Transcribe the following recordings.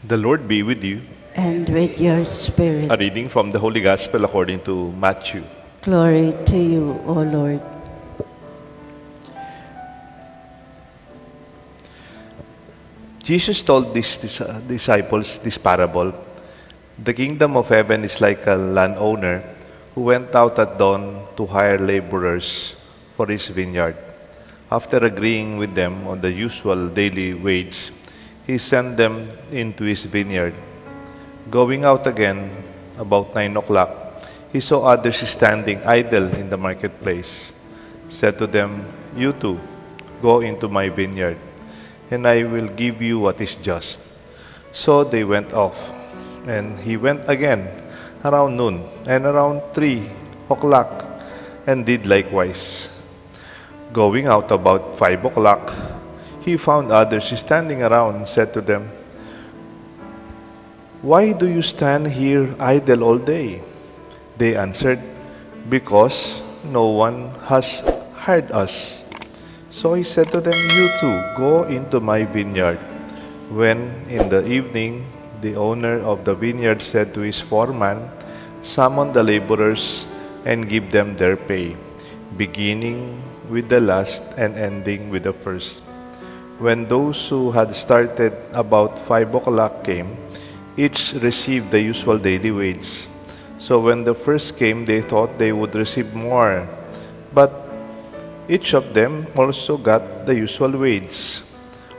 The Lord be with you. and with your spirit. A reading from the Holy Gospel according to Matthew. Glory to you, O Lord. Jesus told his disciples this parable. The kingdom of heaven is like a landowner who went out at dawn to hire laborers for his vineyard. After agreeing with them on the usual daily wage, he sent them into his vineyard. Going out again about 9 o'clock, he saw others standing idle in the marketplace. Said to them, "You too, go into my vineyard, and I will give you what is just." So they went off, and he went again around noon and around 3 o'clock, and did likewise. Going out about 5 o'clock, he found others standing around and said to them, "Why do you stand here idle all day?" They answered, "Because no one has hired us." So he said to them, "You too, go into my vineyard." When in the evening the owner of the vineyard said to his foreman, "Summon the laborers and give them their pay, beginning with the last and ending with the first." When those who had started about 5 o'clock came, each received the usual daily wage. So when the first came, they thought they would receive more, but each of them also got the usual wage.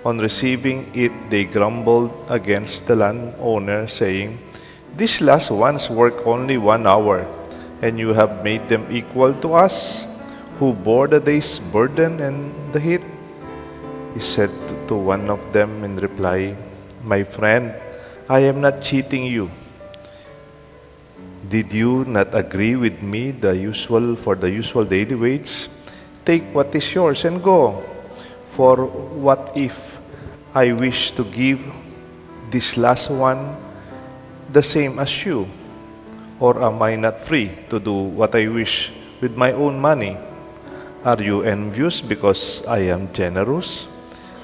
On receiving it, they grumbled against the landowner, saying, "These last ones work only 1 hour, and you have made them equal to us, who bore the day's burden and the heat." He said to one of them in reply, "My friend, I am not cheating you. Did you not agree with me for the usual daily wage? Take what is yours and go. For what if I wish to give this last one the same as you? Or am I not free to do what I wish with my own money? Are you envious because I am generous?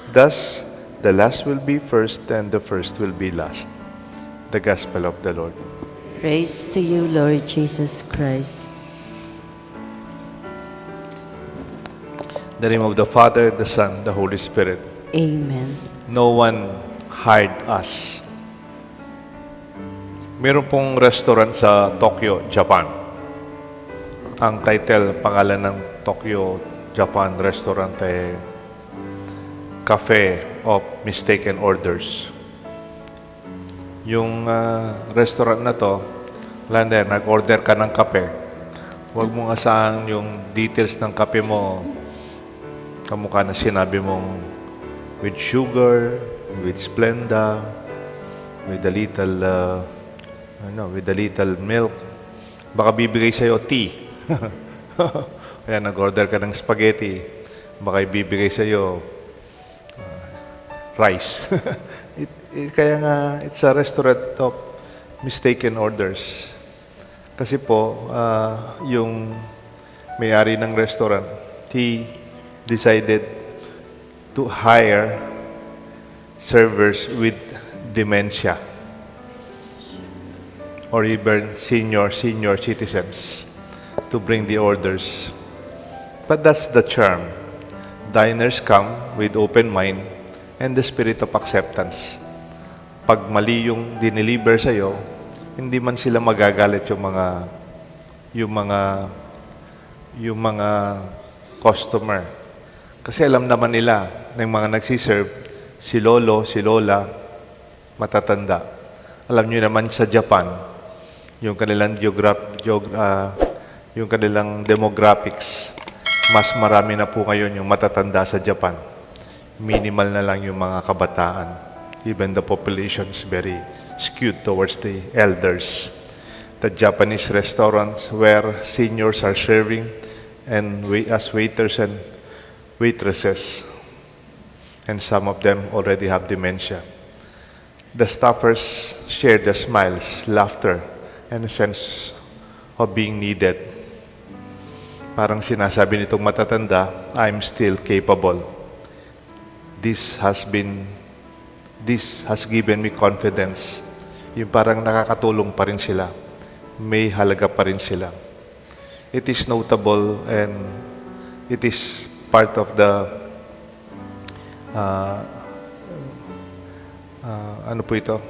Thus, the last will be first, and the first will be last." The Gospel of the Lord. Praise to you, Lord Jesus Christ. In the name of the Father, the Son, the Holy Spirit. Amen. No one hired us. Meron pong restaurant sa Tokyo, Japan. Ang pangalan ng Tokyo, Japan restaurant ay Cafe of Mistaken Orders. Yung restaurant na to, nag-order ka ng kape. Huwag mong asahan yung details ng kape mo kamukha na sinabi mong with sugar, with Splenda, with a little milk. Baka bibigay sa'yo tea. Kaya nag-order ka ng spaghetti, baka ibibigay sa'yo rice. Kaya nga, it's a restaurant of mistaken orders. Kasi po, yung may-ari ng restaurant, he decided to hire servers with dementia or even senior citizens to bring the orders. But that's the charm. Diners come with open mind and the spirit of acceptance. Pag mali yung dineliver sa'yo, hindi man sila magagalit yung mga customer. Kasi alam naman nila ng mga nagsiserve, si lolo, si lola, matatanda. Alam nyo naman sa Japan, yung kanilang yung kanilang demographics, mas marami na po ngayon yung matatanda sa Japan. Minimal na lang yung mga kabataan. Even the population is very skewed towards the elders. The Japanese restaurants where seniors are serving and as waiters and waitresses, and some of them already have dementia. The staffers share the smiles, laughter, and a sense of being needed. Parang sinasabi nitong matatanda, "I'm still capable. This has been This has given me confidence. Yung parang nakakatulong pa rin sila. May halaga pa rin sila. It is notable and it is part of the ano po ito?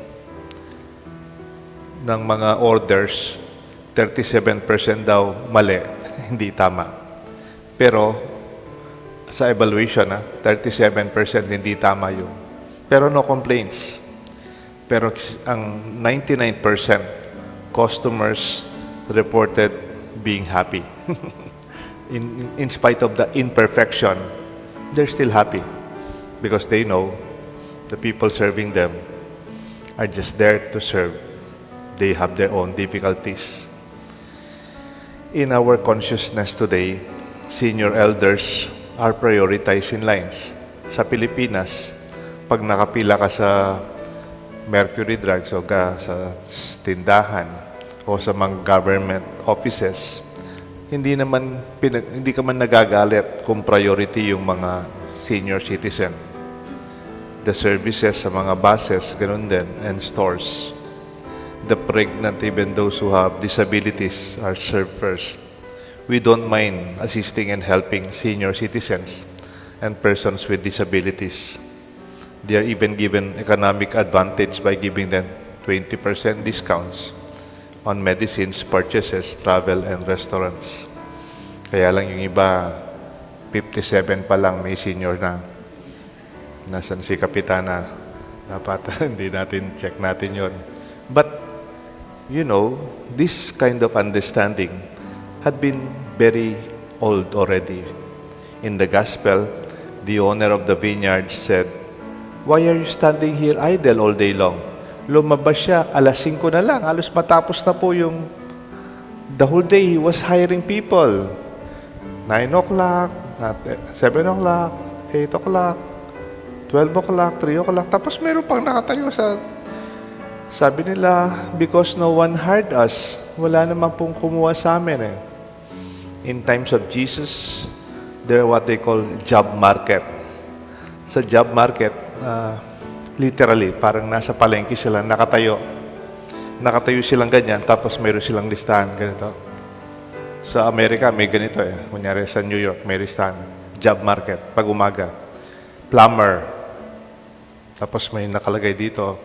Ng mga orders, 37% daw mali, hindi tama. Pero sa evaluation, 37% hindi tama yun. Pero no complaints. Pero ang 99% customers reported being happy. In spite of the imperfection, they're still happy because they know the people serving them are just there to serve. They have their own difficulties. In our consciousness today, senior elders are prioritized in lines. Sa Pilipinas, pag nakapila ka sa Mercury Drugs o sa tindahan o sa mga government offices, hindi ka man nagagalit kung priority yung mga senior citizen. The services sa mga buses, ganun din, and stores. The pregnant, even those who have disabilities, are served first. We don't mind assisting and helping senior citizens and persons with disabilities. They are even given economic advantage by giving them 20% discounts on medicines, purchases, travel, and restaurants. Kaya lang yung iba, 57 pa lang may senior na. Nasaan si Kapitana? Dapat hindi natin check natin yon. But, you know, this kind of understanding had been very old already. In the gospel, the owner of the vineyard said, "Why are you standing here idle all day long?" Lumabas siya, 5:00 na lang, halos matapos na po yung the whole day he was hiring people. 9 o'clock, 7 o'clock, 8 o'clock, 12 o'clock, 3 o'clock. Tapos meron pang nakatayo sa, sabi nila, because no one hired us. Wala naman pong kumuha sa amin eh. In times of Jesus, there are what they call job market. Sa job market, literally, parang nasa palengke sila, nakatayo. Nakatayo silang ganyan, tapos mayroon silang listahan, ganito. Sa Amerika, may ganito eh. Kunyari sa New York, may listahan. Job market, pag umaga. Plumber. Tapos may nakalagay dito,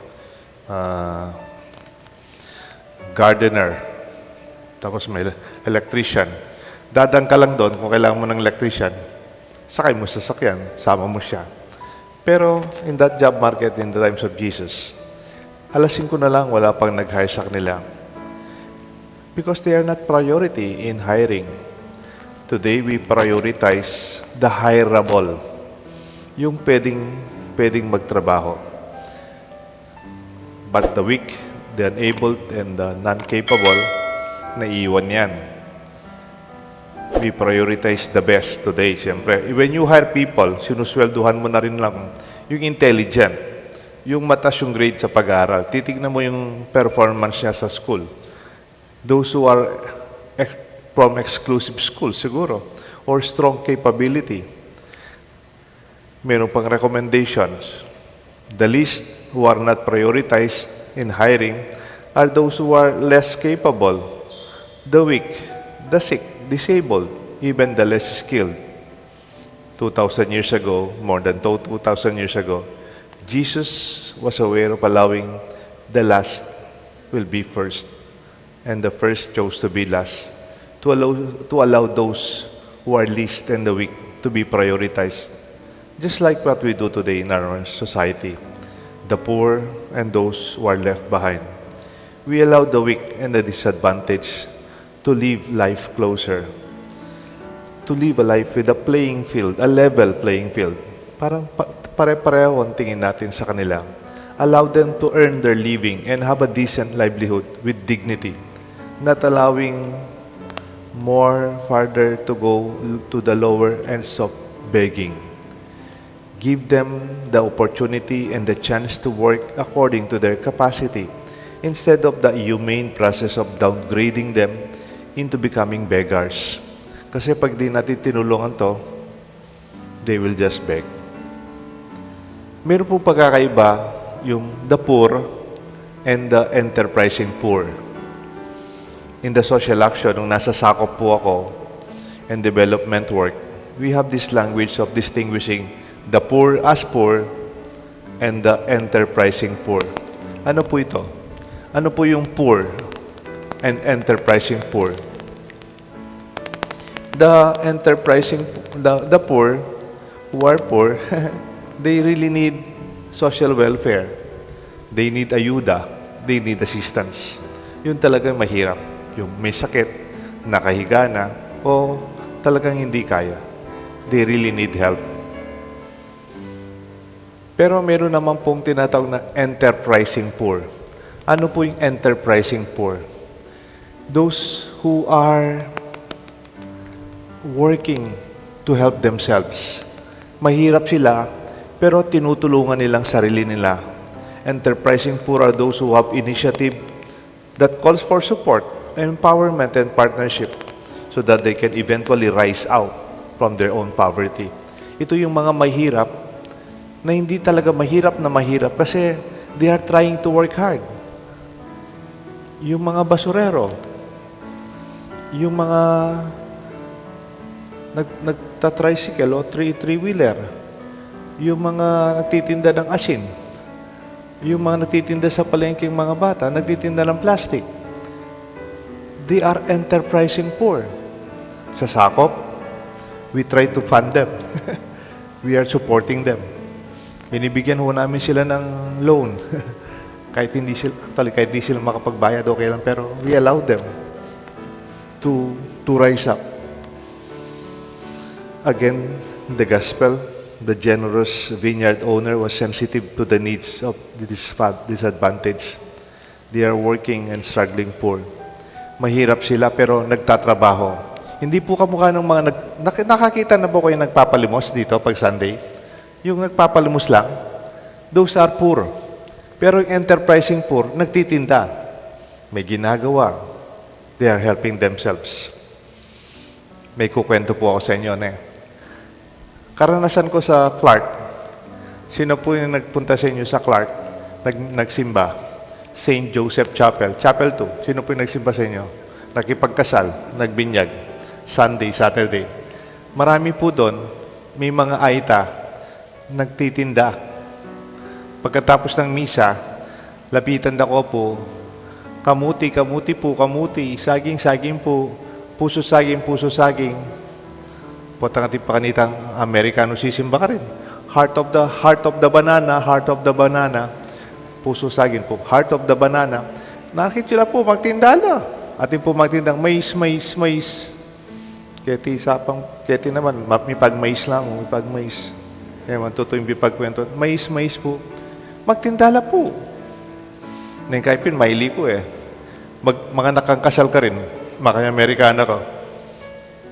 gardener. Tapos may electrician. Dadang ka lang doon, kung kailangan mo ng electrician, sakay mo sa sasakyan, sama mo siya. Pero in that job market, in the times of Jesus, 5:00 na lang, wala pang nag-hire sa kanila. Because they are not priority in hiring. Today, we prioritize the hireable. Yung pwedeng magtrabaho. But the weak, the unable, and the non-capable, naiiwan yan. We prioritize the best today, siyempre. When you hire people, sinuswelduhan mo na rin lang yung intelligent, yung mataas yung grade sa pag-aaral. Titignan mo yung performance niya sa school. Those who are from exclusive schools, siguro, or strong capability. Meron pang recommendations. The least who are not prioritized in hiring are those who are less capable, the weak, the sick, disabled, even the less skilled. 2,000 years ago, more than 2,000 years ago, Jesus was aware of allowing the last will be first, and the first chose to be last, to allow those who are least and the weak to be prioritized. Just like what we do today in our society, the poor and those who are left behind. We allow the weak and the disadvantaged to live life closer, to live a life with a playing field, a level playing field. Parang pare-pareho ang tingin natin sa kanila. Allow them to earn their living and have a decent livelihood with dignity, not allowing more farther to go to the lower ends of begging. Give them the opportunity and the chance to work according to their capacity instead of the humane process of downgrading them into becoming beggars. Kasi pag di natin tinulungan to, they will just beg. Meron po pagkakaiba yung the poor and the enterprising poor. In the social action, nung nasa sakop po ako and development work, we have this language of distinguishing the poor as poor and the enterprising poor. Ano po ito? Ano po yung poor and enterprising poor? The poor who are poor, they really need social welfare. They need ayuda. They need assistance. Yun talagang mahirap. Yung may sakit, nakahiga na, o talagang hindi kaya. They really need help. Pero meron naman pong tinatawag na enterprising poor. Ano po yung enterprising poor? Those who are working to help themselves. Mahirap sila, pero tinutulungan nilang sarili nila. Enterprising poor are those who have initiative that calls for support, empowerment, and partnership so that they can eventually rise out from their own poverty. Ito yung mga mahirap na hindi talaga mahirap na mahirap kasi they are trying to work hard. Yung mga basurero, yung mga nagta-tricycle o three-wheeler, yung mga nagtitinda ng asin, yung mga nagtitinda sa palengking mga bata, nagtitinda ng plastic. They are enterprising poor. Sa sakop, we try to fund them. We are supporting them. Binibigyan ho namin sila ng loan. kahit hindi sila makapagbayad, okay lang, pero we allow them to rise up. Again, the gospel, the generous vineyard owner was sensitive to the needs of the disadvantaged. They are working and struggling poor. Mahirap sila pero nagtatrabaho. Hindi po kamukha ng mga nakakita na po kayo nagpapalimos dito pag Sunday? Yung nagpapalimos lang, those are poor. Pero yung enterprising poor, nagtitinda. May ginagawa. They are helping themselves. May kukwento po ako sa inyo na karanasan ko sa Clark. Sino po yung nagpunta sa inyo sa Clark? Nagsimba? St. Joseph Chapel. Chapel 2. Sino po yung nagsimba sa inyo? Nakipagkasal, nagbinyag. Sunday, Saturday. Marami po doon, may mga aita, nagtitinda. Pagkatapos ng misa, lapitan ako po, kamuti po, kamuti, saging po, puso saging. Potang ating pakanitang Amerikano sisimba ka rin. Heart of the banana, puso saging po. Heart of the banana. Nakakit sila po, magtindala. Atin po magtindang mais. Keti naman, mipag-mais lang, mipag-mais. Kaya man, totoo yung bipagkwento. Mais po. Magtindala po. Nangkaypin, maili po mga nakangkasal ka rin, maka-Amerikana ka.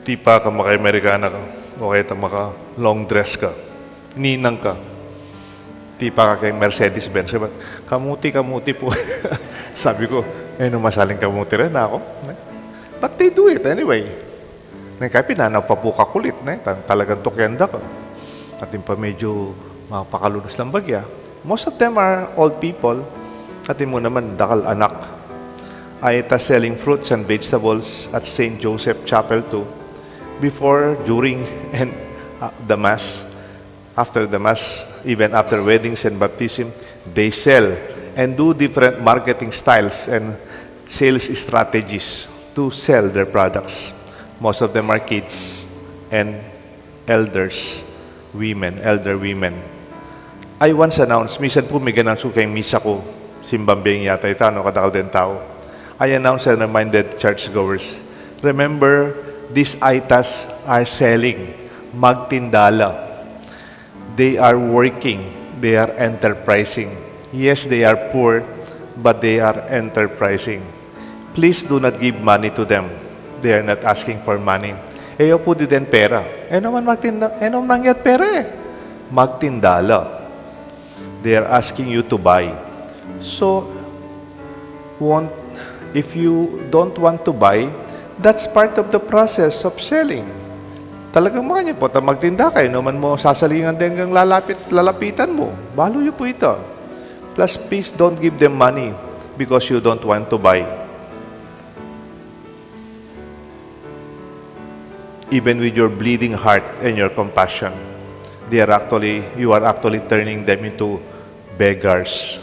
Di pa ka maka-Amerikana ka. O kaya maka-long dress ka. Ninang ka. Di pa ka kay Mercedes-Benz. Kamuti po. Sabi ko, masaling kamuti rin ako. But they do it anyway. Kaya pinanaw pa po kakulit. Talagang tukyanda ka. At yung pa medyo mapakalunos ng bagya. Most of them are old people. At mo naman, dakal anak. Aita selling fruits and vegetables at St. Joseph Chapel 2. Before, during, and the Mass. After the Mass, even after weddings and baptism, they sell and do different marketing styles and sales strategies to sell their products. Most of them are kids and elder women. I once announced, minsan po may ganang kay misa ko, simbambing yata ito, kadakal din tao. I announced and reminded churchgoers, remember, these aitas are selling, magtindala. They are working, they are enterprising. Yes, they are poor, but they are enterprising. Please do not give money to them. They are not asking for money. Eyo po din pera. Naman nangyat pera magtindala. They are asking you to buy. So, if you don't want to buy, that's part of the process of selling. Talagang mga niyo po, magtinda kayo, naman mo sasalingan din hanggang lalapitan mo. Balo niyo po ito. Plus, please don't give them money because you don't want to buy. Even with your bleeding heart and your compassion, you are actually turning them into beggars.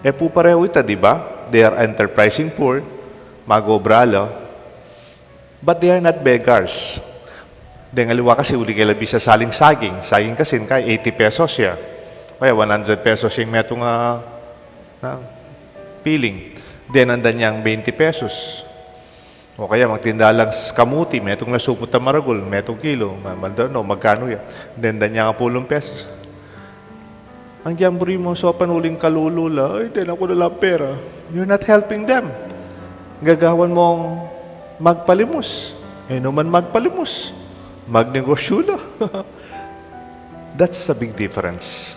Po pareho ito, di ba? They are enterprising poor, magobralo, but they are not beggars. Dengaliwa kasi uli kay labi sa saling saging. Saging kasi kaya 80 pesos siya. Kaya 100 pesos yung metong piling. Then nandan niyang 20 pesos. O kaya magtinda lang sa kamuti, metong nasupot na maragol, metong kilo, magkano yan. Then niya nga 10 pesos. Ang jamburi mo sa panuling kalulula, ay, din ako na lang pera. You're not helping them. Gagawan mong magpalimos. Naman magpalimos. Magnegosyo na. That's a big difference.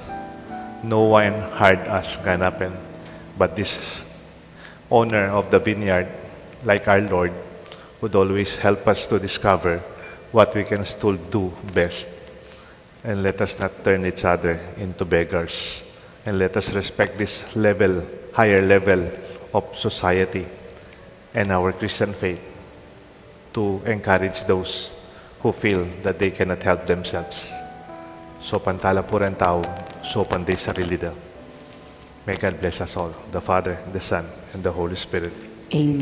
No one hired us, ganapin. But this owner of the vineyard, like our Lord, would always help us to discover what we can still do best. And let us not turn each other into beggars. And let us respect this higher level of society and our Christian faith to encourage those who feel that they cannot help themselves. So pantala po rin tao, so panday sarili daw. May God bless us all, the Father, the Son, and the Holy Spirit. Amen.